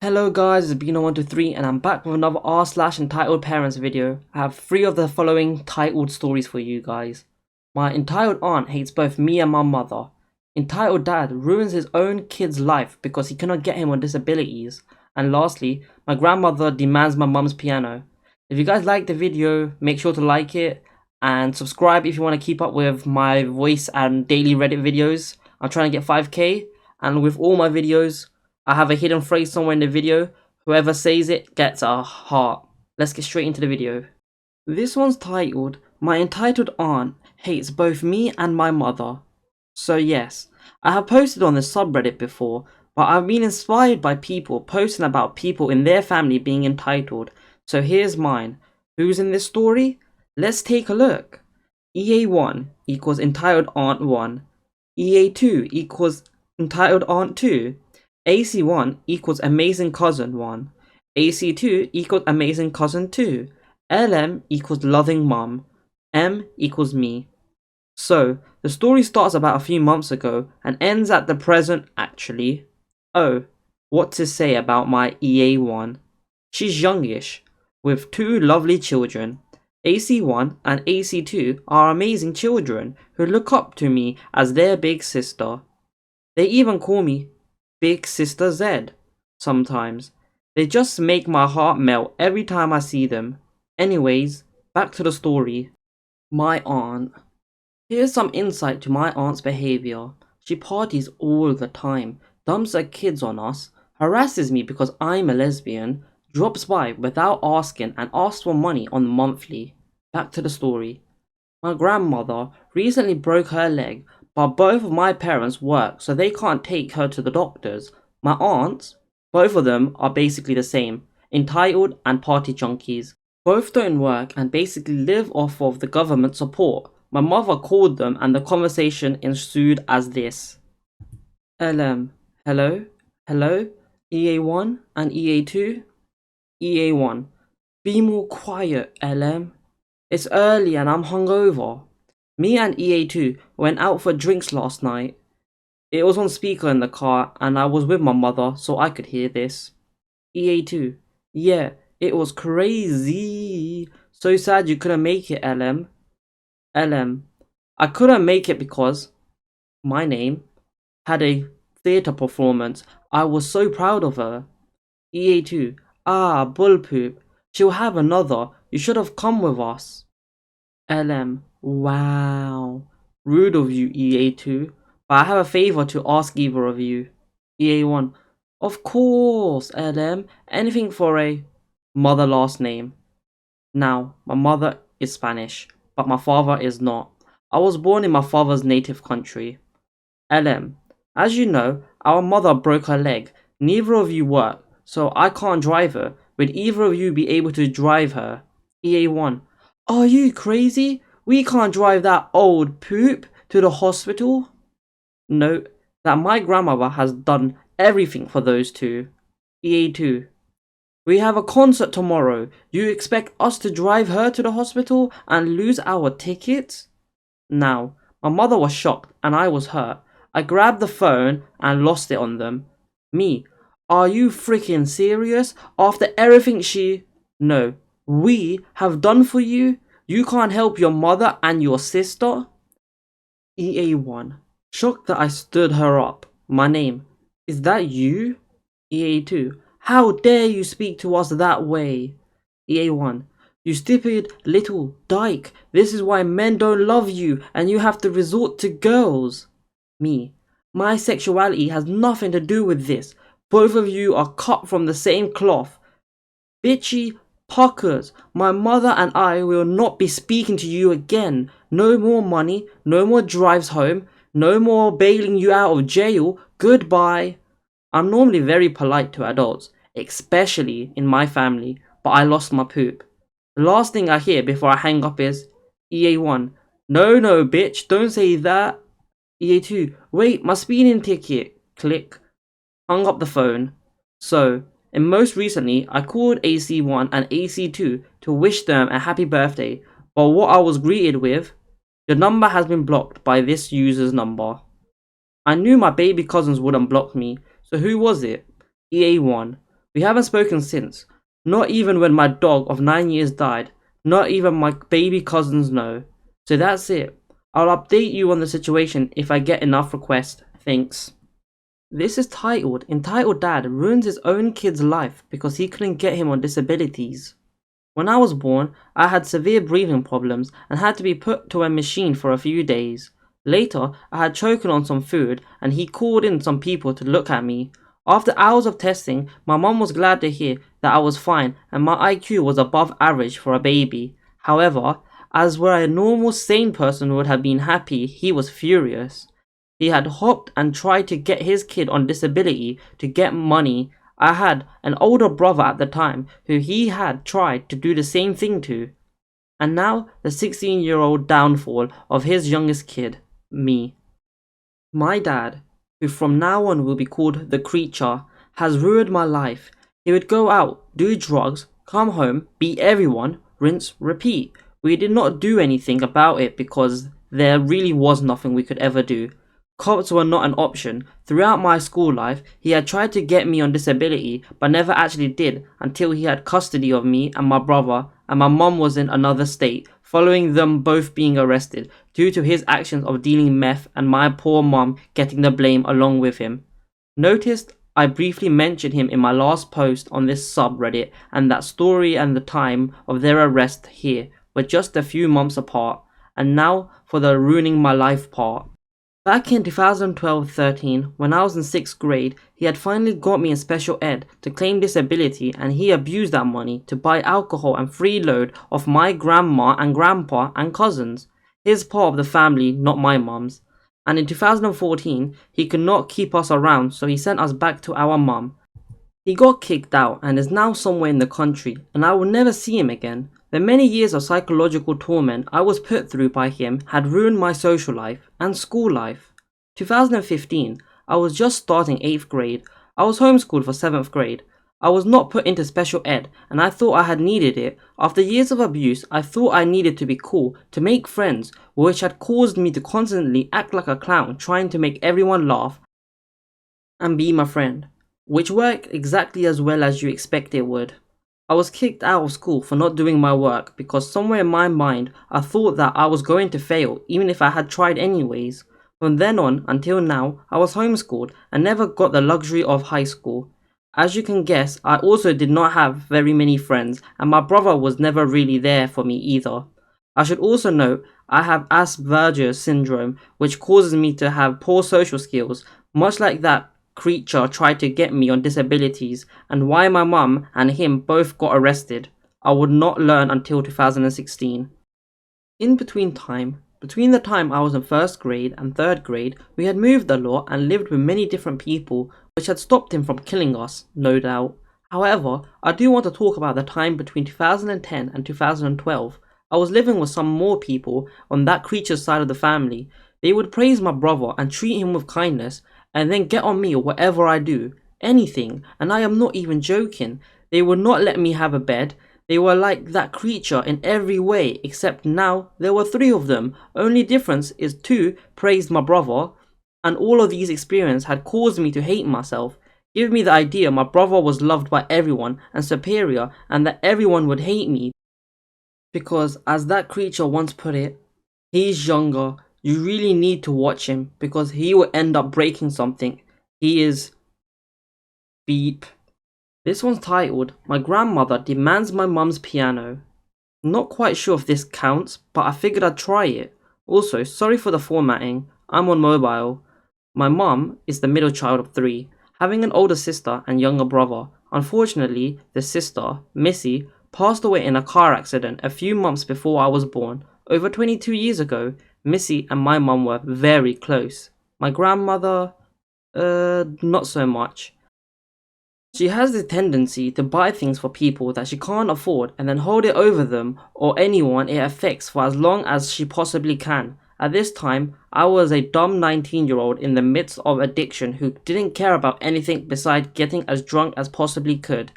Hello guys, it's Bino123 and I'm back with another r/entitled parents video. I have 3 of the following titled stories for you guys. My entitled aunt hates both me and my mother. Entitled dad ruins his own kid's life because he cannot get him on disabilities. And lastly, my grandmother demands my mum's piano. If you guys like the video, make sure to like it and subscribe if you want to keep up with my voice and daily Reddit videos. I'm trying to get 5k, and with all my videos I have a hidden phrase somewhere in the video. Whoever says it gets a heart. Let's get straight into the video. This one's titled, My Entitled Aunt Hates Both Me and My Mother. So yes, I have posted on this subreddit before, but I've been inspired by people posting about people in their family being entitled. So here's mine. Who's in this story? Let's take a look. EA1 equals entitled aunt 1. EA2 equals entitled aunt 2. AC1 equals amazing cousin 1. AC2 equals amazing cousin 2. LM equals loving mum. M equals me. So, the story starts about a few months ago and ends at the present actually. Oh, what to say about my EA1? She's youngish, with 2 lovely children. AC1 and AC2 are amazing children who look up to me as their big sister. They even call me Big Sister Z sometimes. They just make my heart melt every time I see them. Anyways, back to the story. My aunt. Here's some insight to my aunt's behavior. She parties all the time, dumps her kids on us, harasses me because I'm a lesbian, drops by without asking and asks for money on the monthly. Back to the story. My grandmother recently broke her leg, but both of my parents work, so they can't take her to the doctors. My aunts, both of them are basically the same, entitled and party junkies. Both don't work and basically live off of the government support. My mother called them and the conversation ensued as this. LM, hello? Hello? EA1 and EA2? EA1, be more quiet, LM. It's early and I'm hungover. Me and EA2 went out for drinks last night. It was on speaker in the car and I was with my mother so I could hear this. EA2, yeah, it was crazy. So sad you couldn't make it, LM. LM, I couldn't make it because my name had a theatre performance. I was so proud of her. EA2, ah, bullpoop. She'll have another. You should have come with us. LM, wow. Rude of you, EA2. But I have a favor to ask either of you. EA1, of course, LM. Anything for a mother last name. Now, my mother is Spanish, but my father is not. I was born in my father's native country. LM, as you know, our mother broke her leg. Neither of you work, so I can't drive her. Would either of you be able to drive her? EA1, are you crazy? We can't drive that old poop to the hospital. Note that my grandmother has done everything for those two. EA2, we have a concert tomorrow. You expect us to drive her to the hospital and lose our tickets? Now, my mother was shocked and I was hurt. I grabbed the phone and lost it on them. Me, are you freaking serious? After everything No, we have done for you? You can't help your mother and your sister? EA1, shocked that I stood her up. My name, is that you? EA2, how dare you speak to us that way? EA1, you stupid little dyke. This is why men don't love you and you have to resort to girls. Me, my sexuality has nothing to do with this. Both of you are cut from the same cloth. Bitchy puckers, my mother and I will not be speaking to you again. No more money, no more drives home, no more bailing you out of jail. Goodbye. I'm normally very polite to adults, especially in my family, but I lost my poop. The last thing I hear before I hang up is, EA1, no bitch, don't say that. EA2, wait, my speeding ticket. Click. Hung up the phone. So, and most recently, I called AC1 and AC2 to wish them a happy birthday, but what I was greeted with, the number has been blocked by this user's number. I knew my baby cousins wouldn't block me, so who was it? EA1. We haven't spoken since, not even when my dog of 9 years died, not even my baby cousins know. So that's it. I'll update you on the situation if I get enough requests. Thanks. This is titled, Entitled Dad Ruins His Own Kid's Life Because He Couldn't Get Him on Disabilities. When I was born, I had severe breathing problems and had to be put to a machine for a few days. Later, I had choking on some food and he called in some people to look at me. After hours of testing, my mum was glad to hear that I was fine and my IQ was above average for a baby. However, as where a normal sane person would have been happy, he was furious. He had hopped and tried to get his kid on disability to get money. I had an older brother at the time who he had tried to do the same thing to. And now the 16-year-old downfall of his youngest kid, me. My dad, who from now on will be called the creature, has ruined my life. He would go out, do drugs, come home, beat everyone, rinse, repeat. We did not do anything about it because there really was nothing we could ever do. Cops were not an option. Throughout my school life, he had tried to get me on disability, but never actually did until he had custody of me and my brother, and my mum was in another state, following them both being arrested due to his actions of dealing meth and my poor mum getting the blame along with him. Noticed I briefly mentioned him in my last post on this subreddit, and that story and the time of their arrest here were just a few months apart, and now for the ruining my life part. Back in 2012-13, when I was in 6th grade, he had finally got me in special ed to claim disability, and he abused that money to buy alcohol and freeload off my grandma and grandpa and cousins. His part of the family, not my mum's. And in 2014, he could not keep us around, so he sent us back to our mum. He got kicked out and is now somewhere in the country, and I will never see him again. The many years of psychological torment I was put through by him had ruined my social life and school life. 2015, I was just starting 8th grade. I was homeschooled for 7th grade. I was not put into special ed, and I thought I had needed it. After years of abuse, I thought I needed to be cool, to make friends, which had caused me to constantly act like a clown, trying to make everyone laugh and be my friend, which worked exactly as well as you expect it would. I was kicked out of school for not doing my work because somewhere in my mind I thought that I was going to fail even if I had tried anyways. From then on until now, I was homeschooled and never got the luxury of high school. As you can guess, I also did not have very many friends, and my brother was never really there for me either. I should also note I have Asperger's syndrome, which causes me to have poor social skills, much like that creature tried to get me on disabilities, and why my mum and him both got arrested. I would not learn until 2016. In between the time I was in 1st grade and 3rd grade, we had moved a lot and lived with many different people, which had stopped him from killing us, no doubt. However, I do want to talk about the time between 2010 and 2012. I was living with some more people on that creature's side of the family. They would praise my brother and treat him with kindness, and then get on me or whatever I do, anything, and I am not even joking. They would not let me have a bed. They were like that creature in every way, except now there were 3 of them. Only difference is 2 praised my brother, and all of these experiences had caused me to hate myself. Give me the idea my brother was loved by everyone and superior, and that everyone would hate me. Because as that creature once put it, he's younger. You really need to watch him because he will end up breaking something. He is... beep. This one's titled, My Grandmother Demands My Mum's Piano. Not quite sure if this counts, but I figured I'd try it. Also, sorry for the formatting. I'm on mobile. My mum is the middle child of 3, having an older sister and younger brother. Unfortunately, the sister, Missy, passed away in a car accident a few months before I was born, over 22 years ago. Missy and my mum were very close. My grandmother, not so much. She has the tendency to buy things for people that she can't afford and then hold it over them or anyone it affects for as long as she possibly can. At this time, I was a dumb 19-year-old in the midst of addiction who didn't care about anything besides getting as drunk as possibly could.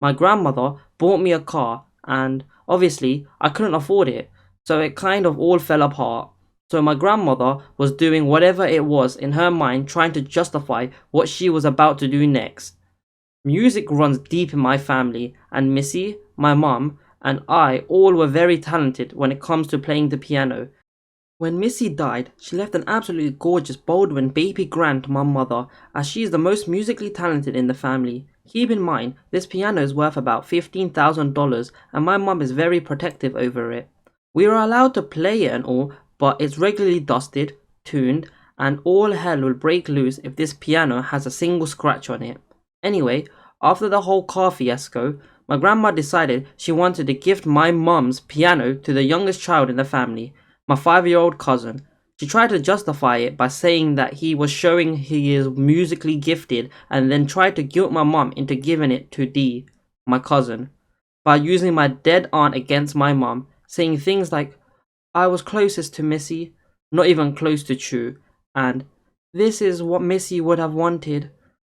My grandmother bought me a car and, obviously, I couldn't afford it, so it kind of all fell apart. So my grandmother was doing whatever it was in her mind trying to justify what she was about to do next. Music runs deep in my family, and Missy, my mum, and I all were very talented when it comes to playing the piano. When Missy died, she left an absolutely gorgeous Baldwin baby grand to my mother, as she is the most musically talented in the family. Keep in mind, this piano is worth about $15,000 and my mum is very protective over it. We are allowed to play it and all, but it's regularly dusted, tuned, and all hell will break loose if this piano has a single scratch on it. Anyway, after the whole car fiasco, my grandma decided she wanted to gift my mum's piano to the youngest child in the family, my 5-year-old cousin. She tried to justify it by saying that he was showing he is musically gifted, and then tried to guilt my mum into giving it to D, my cousin, by using my dead aunt against my mum, saying things like, "I was closest to Missy, not even close to Chu," and "This is what Missy would have wanted."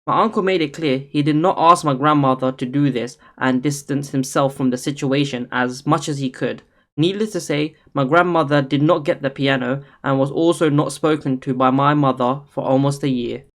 My uncle made it clear he did not ask my grandmother to do this and distanced himself from the situation as much as he could. Needless to say, my grandmother did not get the piano and was also not spoken to by my mother for almost a year.